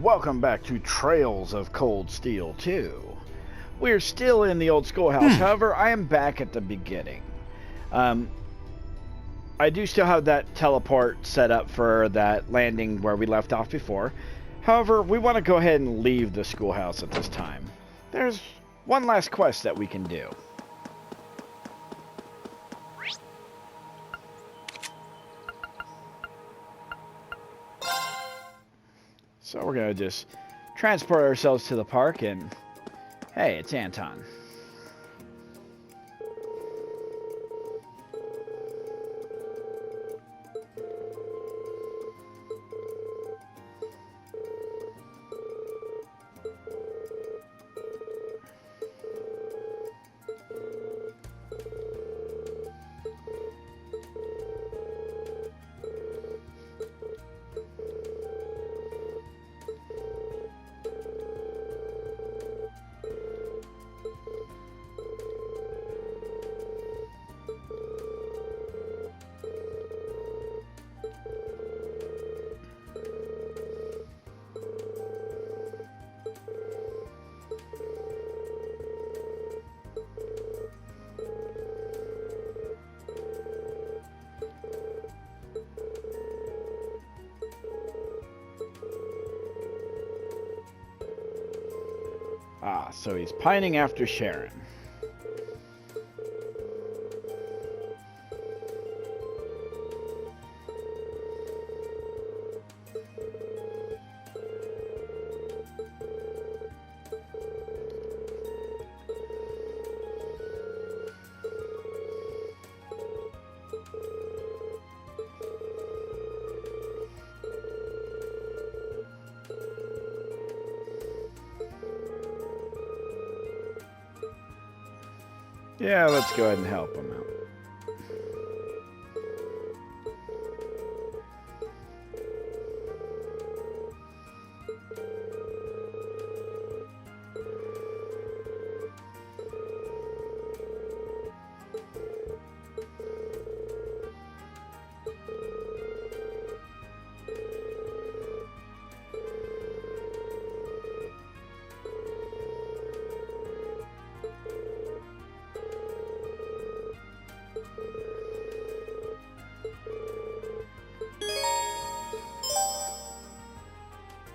Welcome back to Trails of Cold Steel 2. We're still in the old schoolhouse, however, I am back at the beginning. I do still have that teleport set up for that landing where we left off before. However, we want to go ahead and leave the schoolhouse at this time. There's one last quest that we can do. So we're going to just transport ourselves to the park and... Hey, it's Anton. Ah, so he's pining after Sharon. Yeah, let's go ahead and help him out.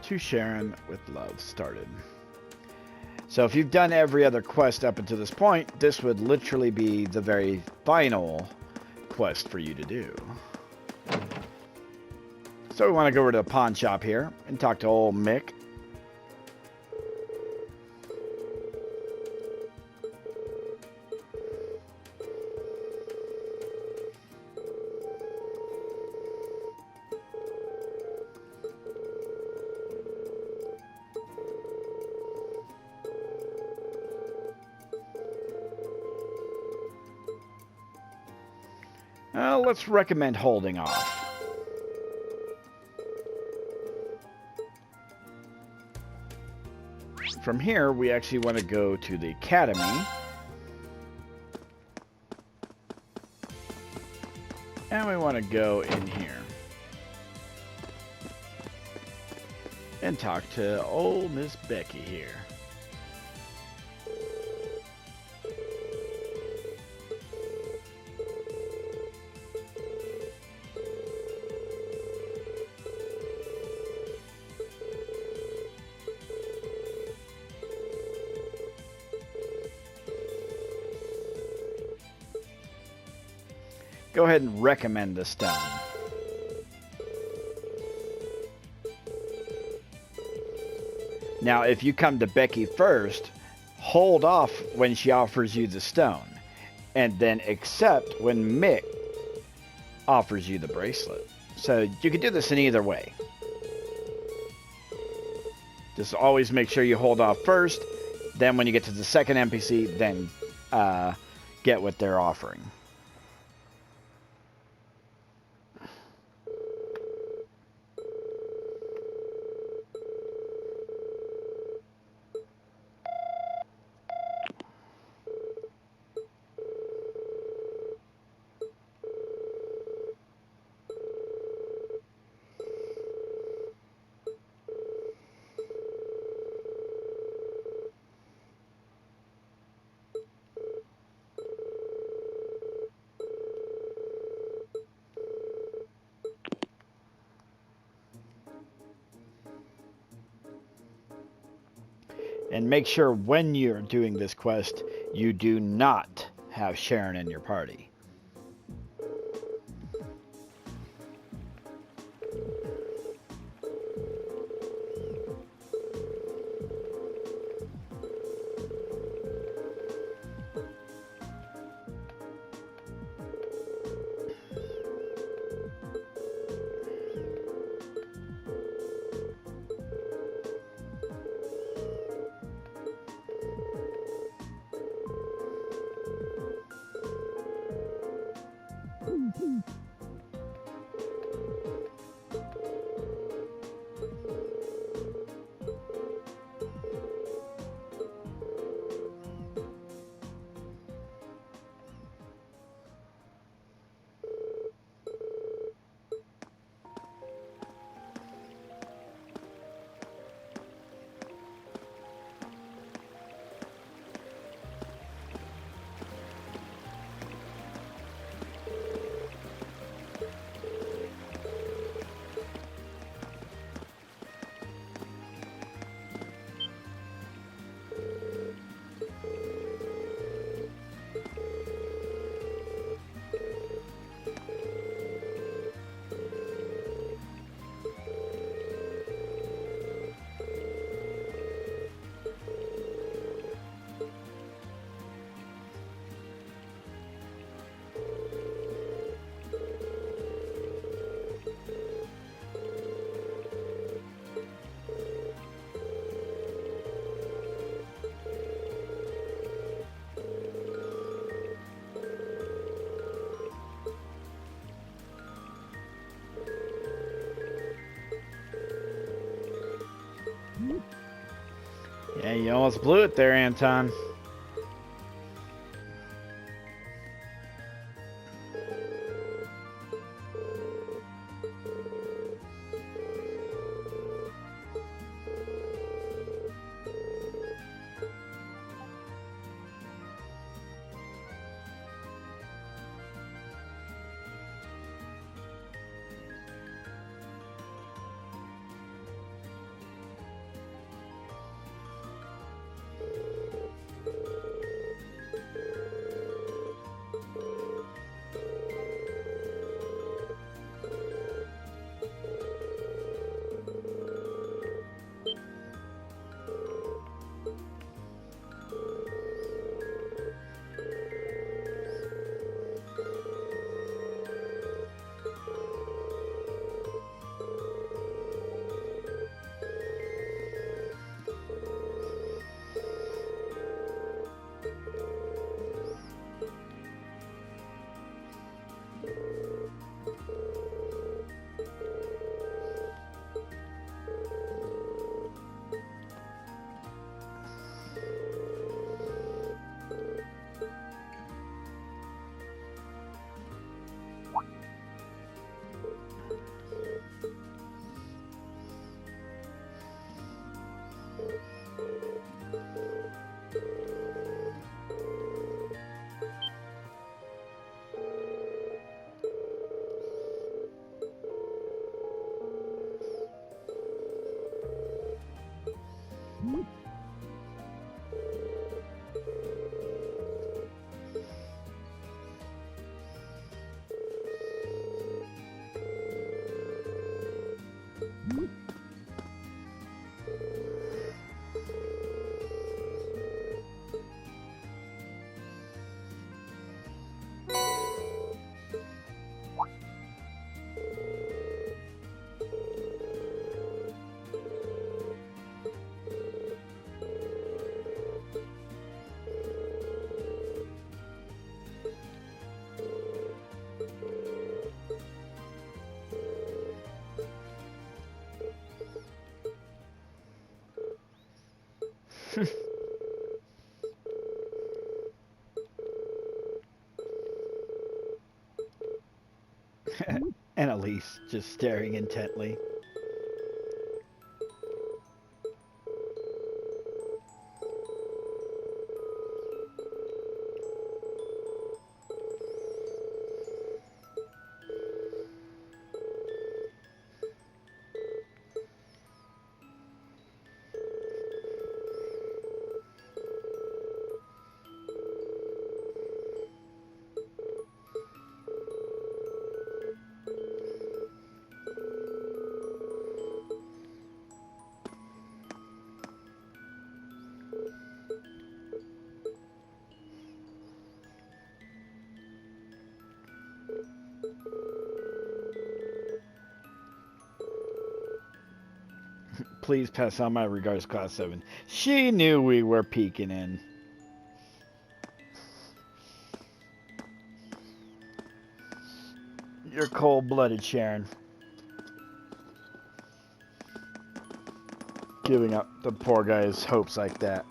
To Sharon with love started. So if you've done every other quest up until this point, this would literally be the very final quest for you to do. So we want to go over to the pawn shop here and talk to old Mick. Let's recommend holding off. From here, we actually want to go to the academy. And we want to go in here. And talk to old Miss Becky here. Go ahead and recommend the stone. Now, if you come to Becky first, hold off when she offers you the stone, and then accept when Mick offers you the bracelet. So you can do this in either way. Just always make sure you hold off first, then when you get to the second NPC, then get what they're offering. And make sure when you're doing this quest, you do not have Sharon in your party. Yeah, you almost blew it there, Anton. And Elise just staring intently. Please pass on my regards, Class 7. She knew we were peeking in. You're cold-blooded, Sharon. Giving up the poor guy's hopes like that.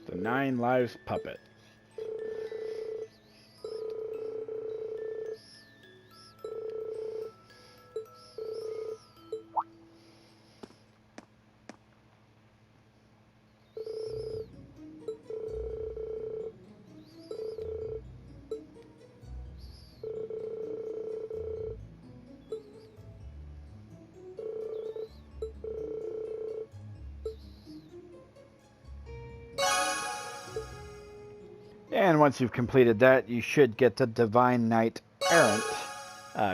The 9 Lives Puppet. And once you've completed that, you should get the Divine Knight Errant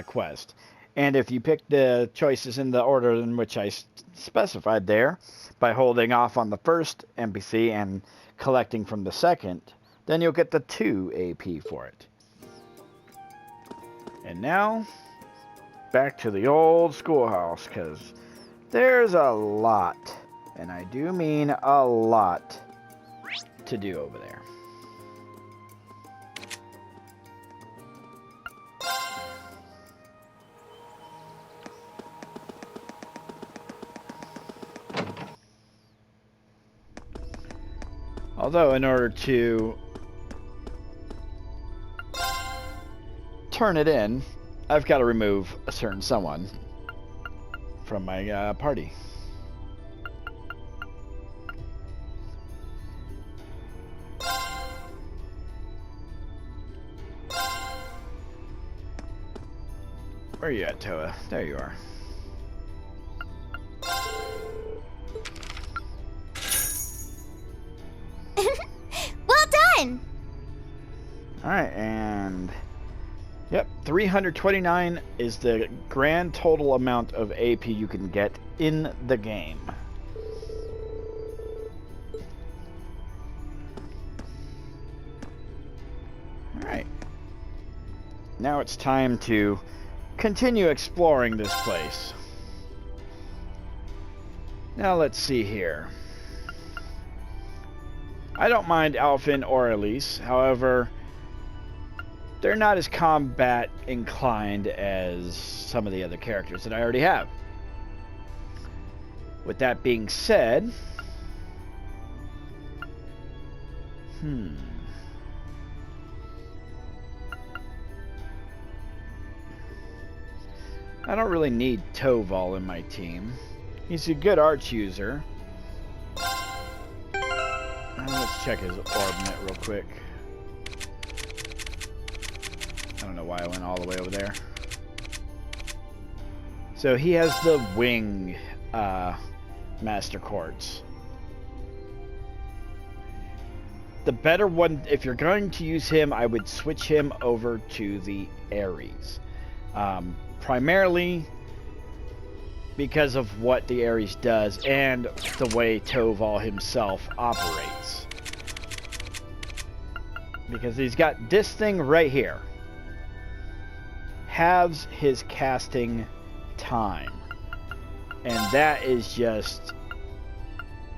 quest. And if you pick the choices in the order in which I specified there, by holding off on the first NPC and collecting from the second, then you'll get the 2 AP for it. And now, back to the old schoolhouse, because there's a lot, and I do mean a lot, to do over there. Although, in order to turn it in, I've got to remove a certain someone from my party. Where are you at, Toa? There you are. Well done! Alright, and yep, 329 is the grand total amount of AP you can get in the game. Alright. Now it's time to continue exploring this place. Now let's see here. I don't mind Alphen or Elise, however, they're not as combat inclined as some of the other characters that I already have. With that being said, I don't really need Toval in my team. He's a good arch user. Let's check his orbit real quick. I don't know why I went all the way over there. So he has the wing master quartz. The better one, if you're going to use him, I would switch him over to the Ares. Primarily because of what the Ares does and the way Toval himself operates. Because he's got this thing right here. Halves his casting time. And that is just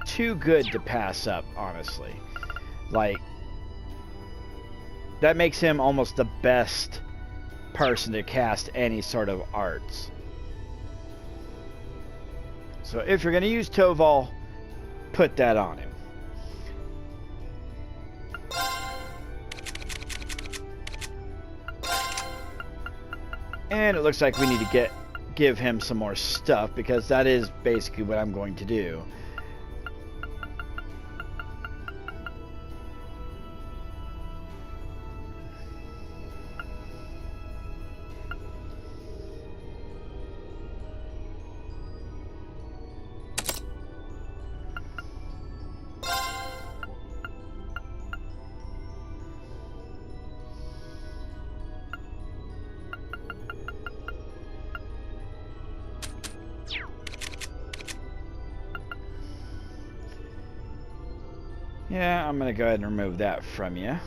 too good to pass up, honestly. Like, that makes him almost the best person to cast any sort of arts. So if you're going to use Toval, put that on him. And it looks like we need to give him some more stuff, because that is basically what I'm going to do. Yeah, I'm going to go ahead and remove that from you.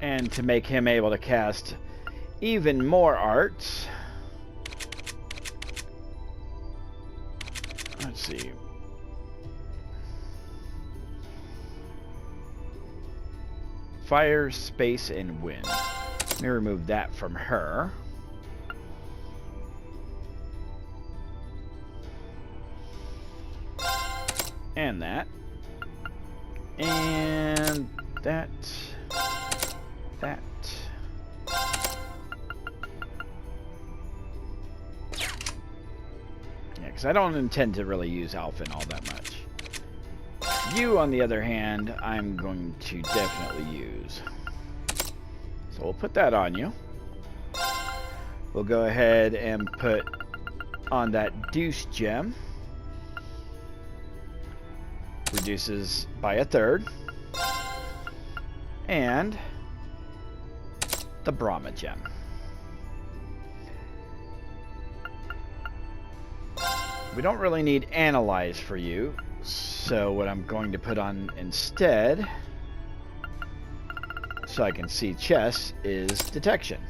And to make him able to cast even more arts, let's see. Fire, space, and wind. Let me remove that from her. And that. And that. That. Yeah, because I don't intend to really use Alphen all that much. You, on the other hand, I'm going to definitely use. So we'll put that on you. We'll go ahead and put on that Deuce gem. Reduces by 1/3. And the Brahma gem. We don't really need Analyze for you, so what I'm going to put on instead, so I can see chess, is Detection.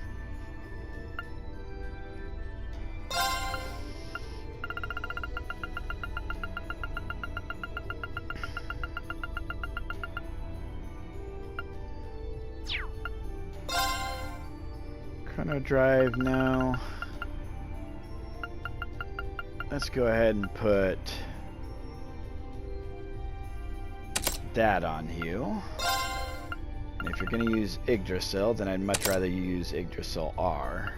Chrono Drive now. Let's go ahead and put that on you. And if you're going to use Yggdrasil, then I'd much rather you use Yggdrasil R.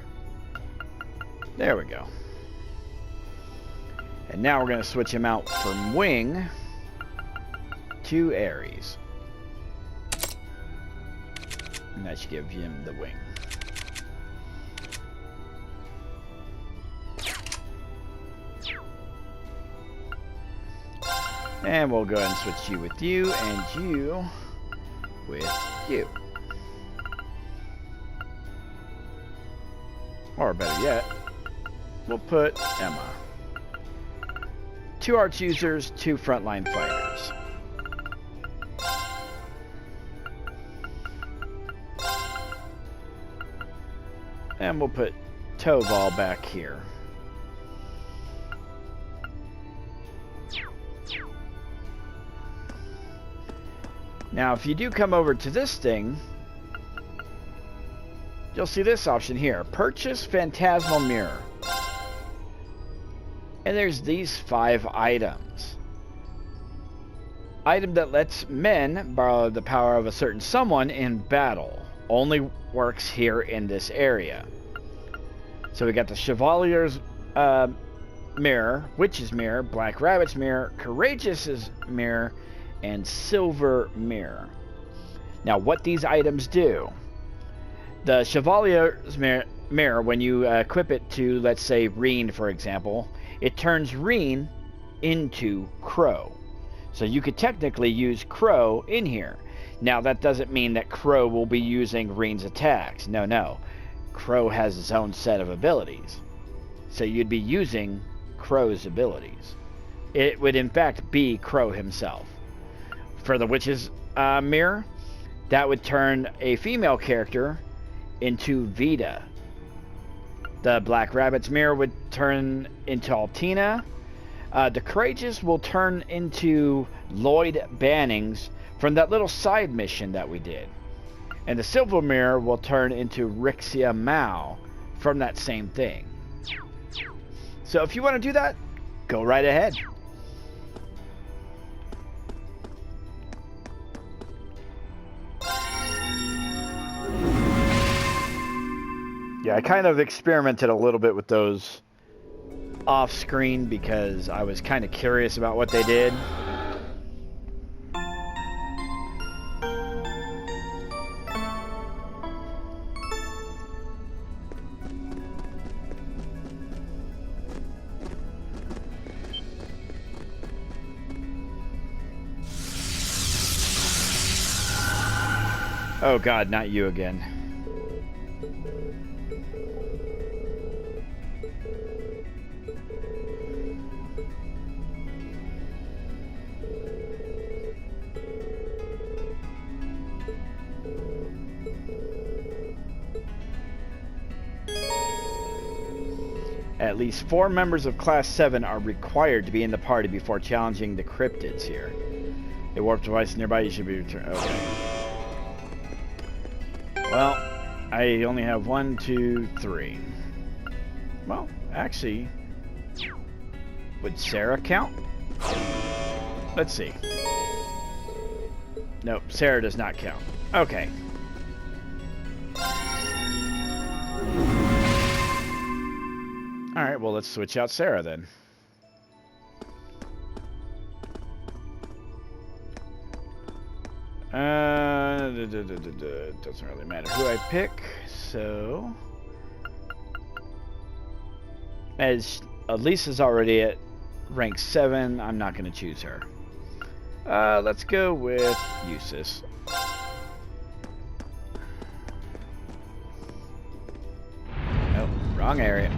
There we go. And now we're going to switch him out from Wing to Ares. And that should give him the Wing. And we'll go ahead and switch you with you, and you with you. Or better yet, we'll put Emma. 2 arch users, 2 frontline fighters. And we'll put Toval back here. Now, if you do come over to this thing, you'll see this option here. Purchase Phantasmal Mirror. And there's these 5 items. Item that lets men borrow the power of a certain someone in battle. Only works here in this area. So we got the Chevalier's Mirror, Witch's Mirror, Black Rabbit's Mirror, Courageous's Mirror, and Silver Mirror. Now, what these items do. The Chevalier's Mirror, when you equip it to, let's say, Reen, for example, it turns Reen into Crow. So you could technically use Crow in here. Now, that doesn't mean that Crow will be using Reen's attacks. No, no. Crow has his own set of abilities. So you'd be using Crow's abilities. It would, in fact, be Crow himself. For the Witch's Mirror, that would turn a female character into Vita. The Black Rabbit's Mirror would turn into Altina. The Courageous will turn into Lloyd Bannings from that little side mission that we did. And the Silver Mirror will turn into Rixia Mao from that same thing. So if you want to do that, go right ahead. Yeah, I kind of experimented a little bit with those off screen because I was kind of curious about what they did. Oh God, not you again. At least 4 members of Class 7 are required to be in the party before challenging the cryptids here. A warp device nearby, you should be returned. Okay. Well, I only have 1, 2, 3. Well, actually, would Sarah count? Let's see. Nope, Sarah does not count. Okay. Alright, well, let's switch out Sarah then. Doesn't really matter who I pick, so... As Lisa's already at rank 7, I'm not going to choose her. Let's go with Eustace. Nope, wrong area.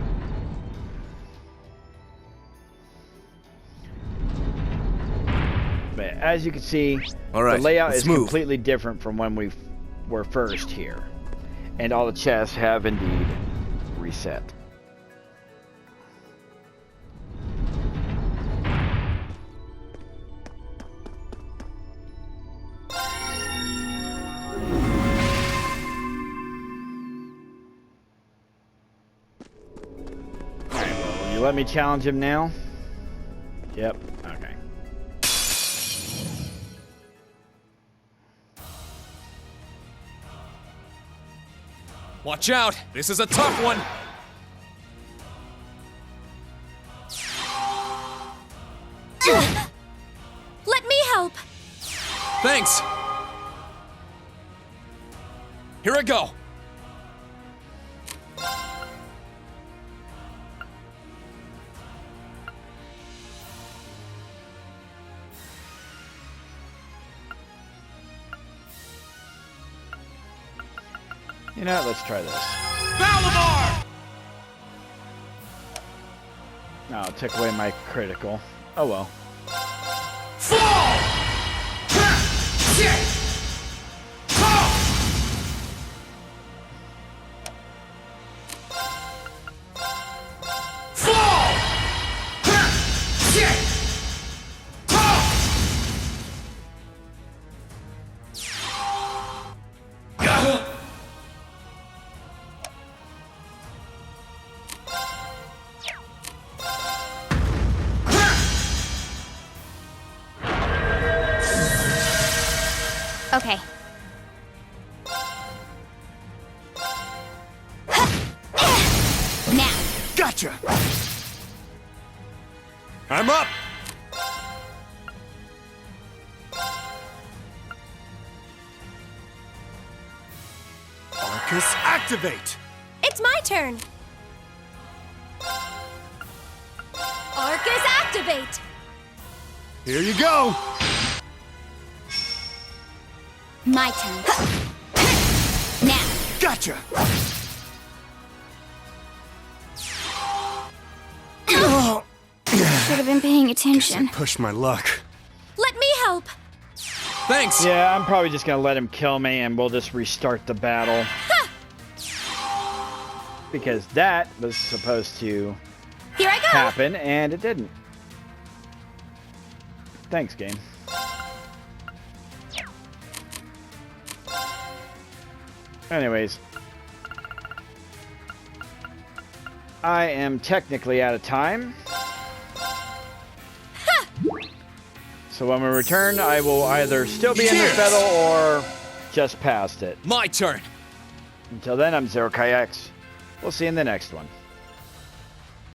But as you can see, the layout is completely different from when we were first here. And all the chests have indeed reset. Let me challenge him now. Yep. Okay. Watch out! This is a tough one! Let me help. Thanks! Here I go! You know what? Let's try this. Valimar! No, it took away my critical. Oh well. Fall! Okay. Now. Gotcha! I'm up! Arcus, activate! It's my turn. Arcus, activate. Here you go! My turn. Now. Gotcha! Should have been paying attention. Push my luck. Let me help. Thanks! Yeah, I'm probably just gonna let him kill me and we'll just restart the battle. Because that was supposed to Here I go. happen and it didn't. Thanks, game. Anyways, I am technically out of time. So when we return, I will either still be in this battle or just past it. My turn! Until then, I'm Zero Kayaks. We'll see you in the next one.